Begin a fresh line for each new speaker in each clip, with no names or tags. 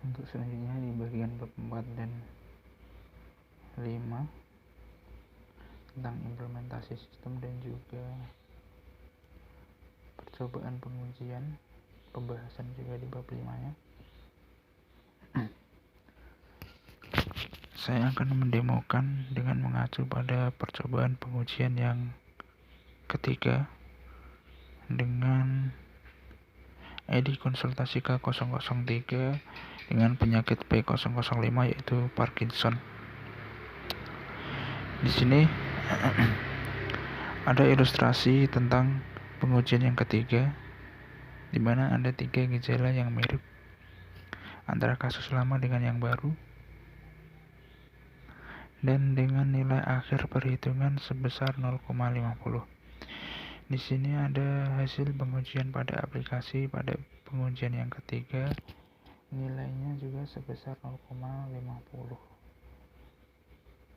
Untuk selanjutnya di bagian bab 4 dan 5 tentang implementasi sistem dan juga percobaan pengujian, pembahasan juga di bab 5-nya. Saya akan mendemokan dengan mengacu pada percobaan pengujian yang ketiga dengan ID konsultasi K003 dengan penyakit P005 yaitu Parkinson. Di sini ada ilustrasi tentang pengujian yang ketiga, di mana ada 3 gejala yang mirip antara kasus lama dengan yang baru, dan dengan nilai akhir perhitungan sebesar 0,50. Di sini ada hasil pengujian pada aplikasi pada pengujian yang ketiga, nilainya juga sebesar 0,50.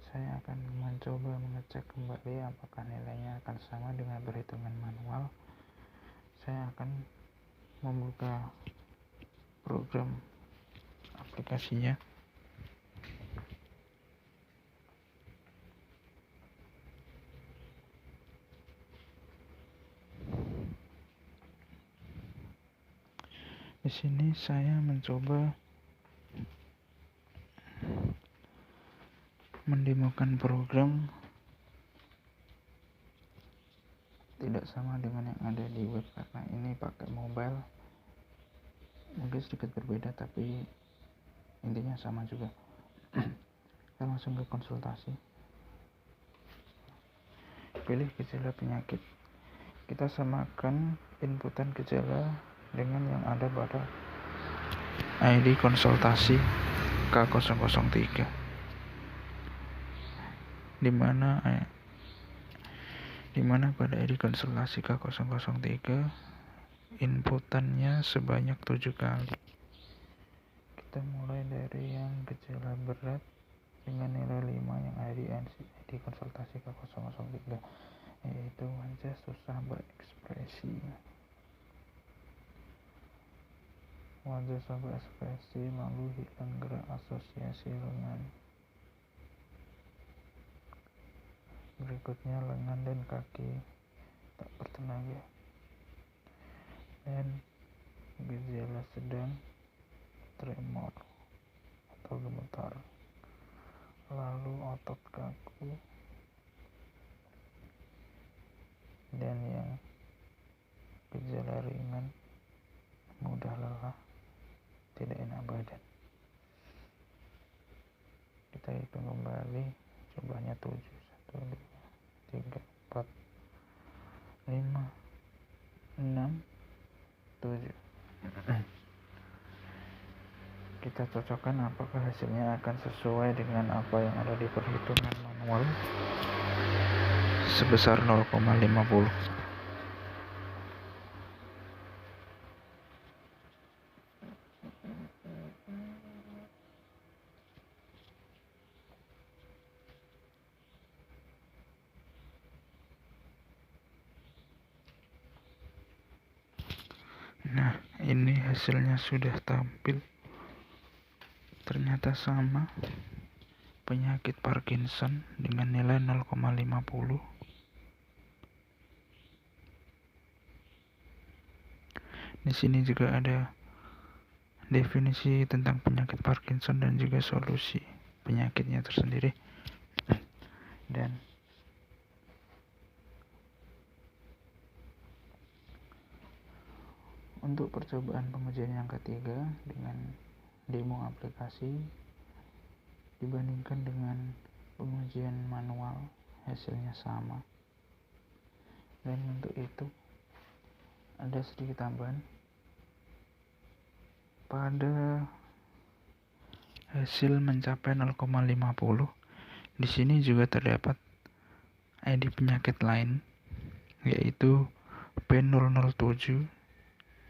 Saya akan mencoba mengecek kembali apakah nilainya akan sama dengan perhitungan manual. Saya akan membuka program aplikasinya. Di sini saya mencoba mendemokan program, tidak sama dengan yang ada di web karena ini pakai mobile. Mungkin sedikit berbeda tapi intinya sama juga. Kita langsung ke konsultasi. Pilih gejala penyakit. Kita samakan inputan gejala dengan yang ada pada ID konsultasi K003, di mana pada ID konsultasi K003 inputannya sebanyak 7 kali. Kita mulai dari yang gejala berat dengan nilai 5 yang ada di ID konsultasi K003, yaitu wajah susah berekspresi. Wajah susah berekspresi, lalu hilang gerak asosiasi lengan. Berikutnya lengan dan kaki tak bertenaga. Dan gejala sedang, tremor atau gemetar. Lalu otot kaku. Dan yang gejala ringan, mudah lelah, tidak enak badan. Kita hitung kembali, jumlahnya 7. 1, 2, 3, 4, 5, 6, 7. Kita cocokkan apakah hasilnya akan sesuai dengan apa yang ada di perhitungan manual sebesar 0,50. Nah, ini hasilnya sudah tampil. Ternyata sama, penyakit Parkinson dengan nilai 0,50. Di sini juga ada definisi tentang penyakit Parkinson dan juga solusi penyakitnya tersendiri. Dan untuk percobaan pengujian yang ketiga dengan demo aplikasi dibandingkan dengan pengujian manual, hasilnya sama. Dan untuk itu ada sedikit tambahan. Pada hasil mencapai 0,50, di sini juga terdapat ID penyakit lain, yaitu P007,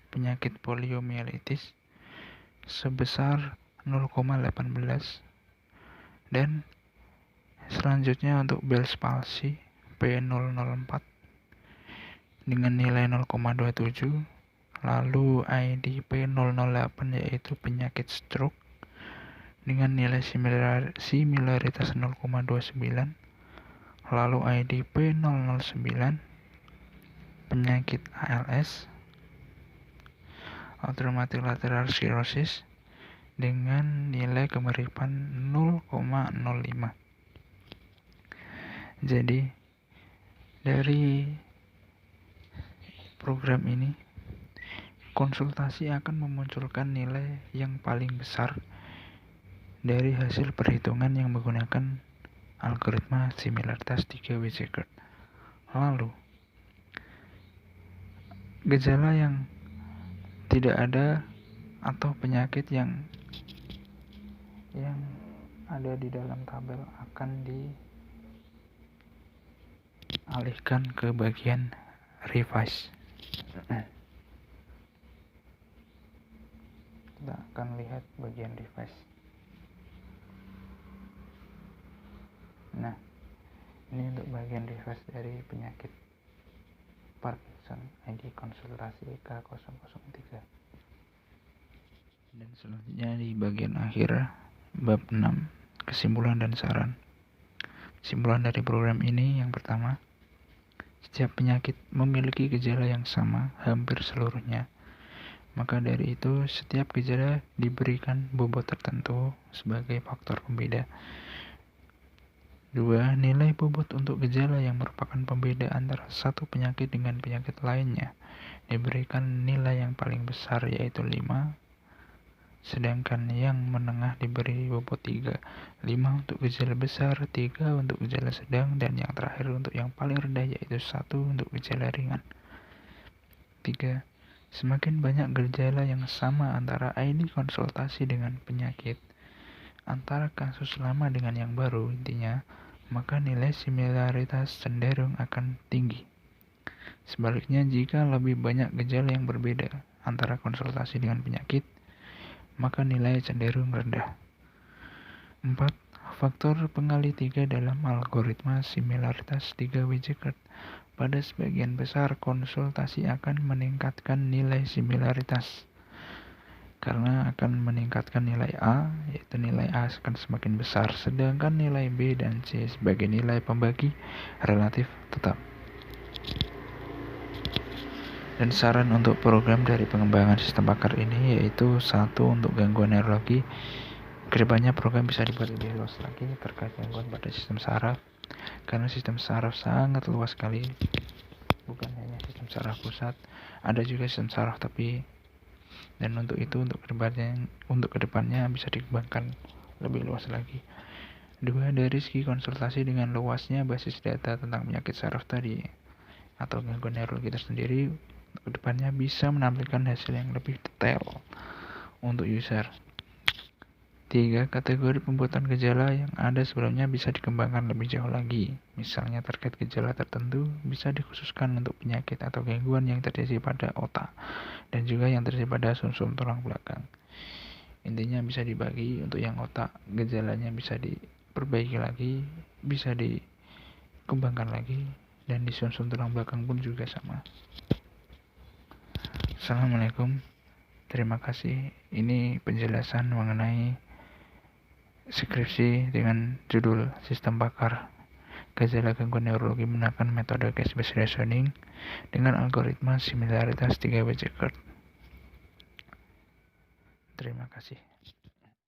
penyakit poliomielitis sebesar 0,18, dan selanjutnya untuk Bell's palsy P004 dengan nilai 0,27, lalu ID P008 yaitu penyakit stroke dengan nilai similaritas 0,29, lalu ID P009 penyakit ALS automatic lateral sclerosis dengan nilai kemiripan 0,05. Jadi dari program ini konsultasi akan memunculkan nilai yang paling besar dari hasil perhitungan yang menggunakan algoritma similaritas 3W-Jaggard. Lalu gejala yang tidak ada atau penyakit yang ada di dalam tabel akan dialihkan ke bagian revise. Kita akan lihat bagian revise. Nah, ini untuk bagian revise dari penyakit Parkinson, ID konsultasi K003. Dan selanjutnya di bagian akhir bab 6, kesimpulan dan saran. Kesimpulan dari program ini yang pertama, setiap penyakit memiliki gejala yang sama hampir seluruhnya. Maka dari itu, setiap gejala diberikan bobot tertentu sebagai faktor pembeda. 2. Nilai bobot untuk gejala yang merupakan pembeda antara satu penyakit dengan penyakit lainnya diberikan nilai yang paling besar yaitu 5, sedangkan yang menengah diberi bobot 3. 5 untuk gejala besar, 3 untuk gejala sedang, dan yang terakhir untuk yang paling rendah yaitu 1 untuk gejala ringan. 3. Semakin banyak gejala yang sama antara ID konsultasi dengan penyakit, antara kasus lama dengan yang baru intinya, maka nilai similaritas cenderung akan tinggi. Sebaliknya, jika lebih banyak gejala yang berbeda antara konsultasi dengan penyakit, maka nilai cenderung rendah. 4. Faktor pengali 3 dalam algoritma similaritas 3W-Jaggard. Pada sebagian besar, konsultasi akan meningkatkan nilai similaritas karena akan meningkatkan nilai A, yaitu nilai A akan semakin besar, sedangkan nilai B dan C sebagai nilai pembagi relatif tetap. Dan saran untuk program dari pengembangan sistem pakar ini yaitu 1. Untuk gangguan neurologi, kedepannya program bisa dibuat lebih luas lagi terkait gangguan pada sistem saraf, karena sistem saraf sangat luas sekali, bukan hanya sistem saraf pusat, ada juga sistem saraf tepi. Dan untuk kedepannya bisa dikembangkan lebih luas lagi. 2. Dari segi konsultasi, dengan luasnya basis data tentang penyakit saraf tadi atau gangguan neurologi tersendiri, kedepannya bisa menampilkan hasil yang lebih detail untuk user. 3. Kategori pembuatan gejala yang ada sebelumnya bisa dikembangkan lebih jauh lagi. Misalnya terkait gejala tertentu bisa dikhususkan untuk penyakit atau gangguan yang terjadi pada otak dan juga yang terjadi pada sumsum tulang belakang. Intinya bisa dibagi untuk yang otak, gejalanya bisa diperbaiki lagi, bisa dikembangkan lagi, dan di sumsum tulang belakang pun juga sama. Assalamualaikum. Terima kasih. Ini penjelasan mengenai skripsi dengan judul Sistem Pakar Gejala Gangguan Neurologi menggunakan metode case-based reasoning dengan algoritma similaritas 3W-Jaggard. Terima kasih.